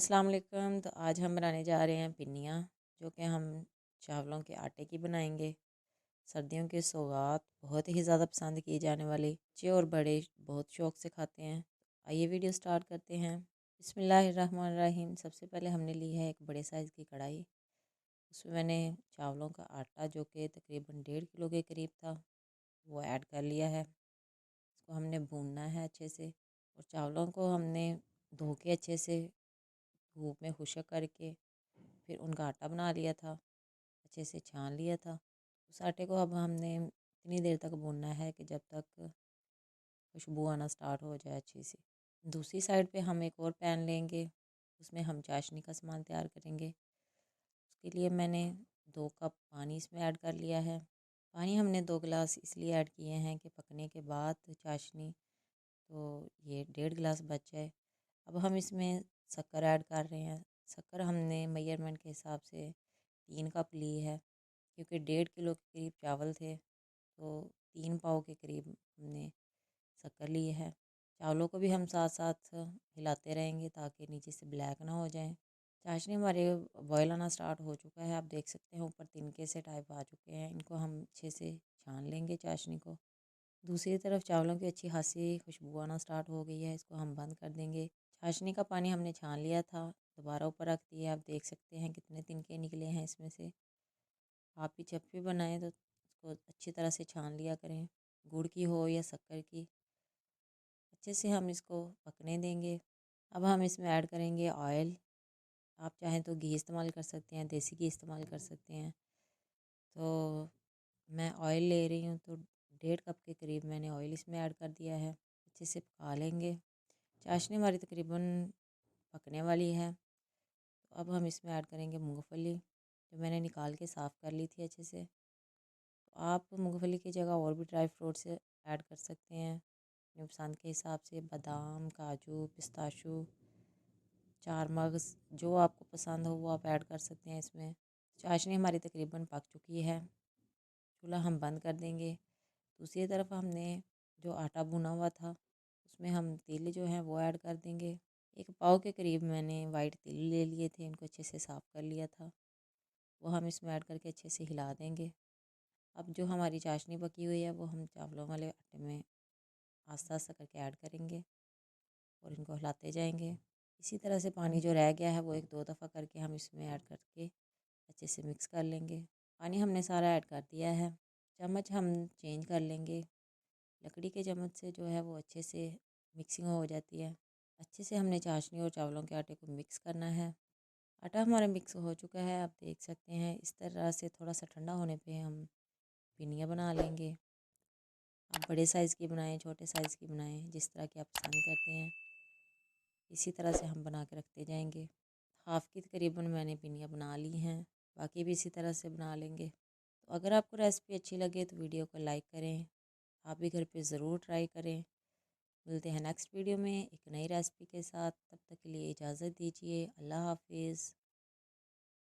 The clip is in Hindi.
अस्सलाम वालेकुम। तो आज हम बनाने जा रहे हैं पिन्नियाँ, जो कि हम चावलों के आटे की बनाएंगे। सर्दियों के सौगात बहुत ही ज़्यादा पसंद किए जाने वाले बच्चे और बड़े बहुत शौक़ से खाते हैं। आइए वीडियो स्टार्ट करते हैं। बिस्मिल्लाहिर्रहमानिर्रहीम। सबसे पहले हमने ली है एक बड़े साइज़ की कढ़ाई। उसमें मैंने चावलों का आटा, जो कि तकरीबन 1.5 किलो के करीब था, वो ऐड कर लिया है। इसको हमने भूनना है अच्छे से, और चावलों को हमने धो के अच्छे से धूप में खुशक करके फिर उनका आटा बना लिया था, अच्छे से छान लिया था। उस आटे को अब हमने इतनी देर तक भूनना है कि जब तक खुशबू आना स्टार्ट हो जाए अच्छी सी। दूसरी साइड पे हम एक और पैन लेंगे, उसमें हम चाशनी का सामान तैयार करेंगे। उसके लिए मैंने 2 कप पानी इसमें ऐड कर लिया है। पानी हमने 2 गिलास इसलिए ऐड किए हैं कि पकने के बाद चाशनी तो ये 1.5 गिलास बच जाए। अब हम इसमें शक्कर ऐड कर रहे हैं। शक्कर हमने मेजरमेंट के हिसाब से 3 कप ली है, क्योंकि 1.5 किलो के करीब चावल थे, तो 3 पाव के करीब हमने शक्कर ली है। चावलों को भी हम साथ साथ हिलाते रहेंगे ताकि नीचे से ब्लैक ना हो जाएं। चाशनी हमारे बॉयल आना स्टार्ट हो चुका है, आप देख सकते हैं ऊपर तिनके से टाइप आ चुके हैं। इनको हम अच्छे से छान लेंगे चाशनी को। दूसरी तरफ चावलों की अच्छी खासी खुशबू आना स्टार्ट हो गई है, इसको हम बंद कर देंगे। चाशनी का पानी हमने छान लिया था, दोबारा ऊपर रख दिया। आप देख सकते हैं कितने तिनके निकले हैं इसमें से। आप भी जब भी बनाएं तो इसको अच्छी तरह से छान लिया करें, गुड़ की हो या शक्कर की। अच्छे से हम इसको पकने देंगे। अब हम इसमें ऐड करेंगे ऑयल। आप चाहें तो घी इस्तेमाल कर सकते हैं, देसी घी इस्तेमाल कर सकते हैं। तो मैं ऑयल ले रही हूँ, तो 1.5 कप के करीब मैंने ऑयल इसमें ऐड कर दिया है। अच्छे से पका लेंगे। चाशनी हमारी तकरीबन पकने वाली है। तो अब हम इसमें ऐड करेंगे मूंगफली, जो मैंने निकाल के साफ़ कर ली थी अच्छे से। तो आप मूंगफली की जगह और भी ड्राई फ्रूट्स ऐड कर सकते हैं अपने पसंद के हिसाब से। बादाम, काजू, पिस्ताशू, चार मगज़, जो आपको पसंद हो वो आप ऐड कर सकते हैं इसमें। चाशनी हमारी तकरीबन पक चुकी है, चूल्हा हम बंद कर देंगे। दूसरी तरफ हमने जो आटा भुना हुआ था, उसमें हम तिल जो है वो ऐड कर देंगे। 1 पाव के करीब मैंने वाइट तिल ले लिए थे, इनको अच्छे से साफ़ कर लिया था, वो हम इसमें ऐड करके अच्छे से हिला देंगे। अब जो हमारी चाशनी पकी हुई है वो हम चावलों वाले आटे में आस्ता आस्ता करके ऐड करेंगे और इनको हिलाते जाएंगे। इसी तरह से पानी जो रह गया है वो 1-2 दफ़ा करके हम इसमें ऐड करके अच्छे से मिक्स कर लेंगे। पानी हमने सारा ऐड कर दिया है। चम्मच हम चेंज कर लेंगे। लकड़ी के चम्मच से जो है वो अच्छे से मिक्सिंग हो जाती है। अच्छे से हमने चाशनी और चावलों के आटे को मिक्स करना है। आटा हमारा मिक्स हो चुका है, आप देख सकते हैं। इस तरह से थोड़ा सा ठंडा होने पे हम पिनिया बना लेंगे। आप बड़े साइज़ की बनाएं, छोटे साइज़ की बनाएं, जिस तरह की आप पसंद करते हैं। इसी तरह से हम बना के रखते जाएंगे। हाफ़ की तकरीबन मैंने पिनिया बना ली हैं, बाकी भी इसी तरह से बना लेंगे। तो अगर आपको रेसिपी अच्छी लगे तो वीडियो को लाइक करें। आप भी घर पे ज़रूर ट्राई करें। मिलते हैं नेक्स्ट वीडियो में एक नई रेसिपी के साथ। तब तक के लिए इजाज़त दीजिए। अल्लाह हाफिज़।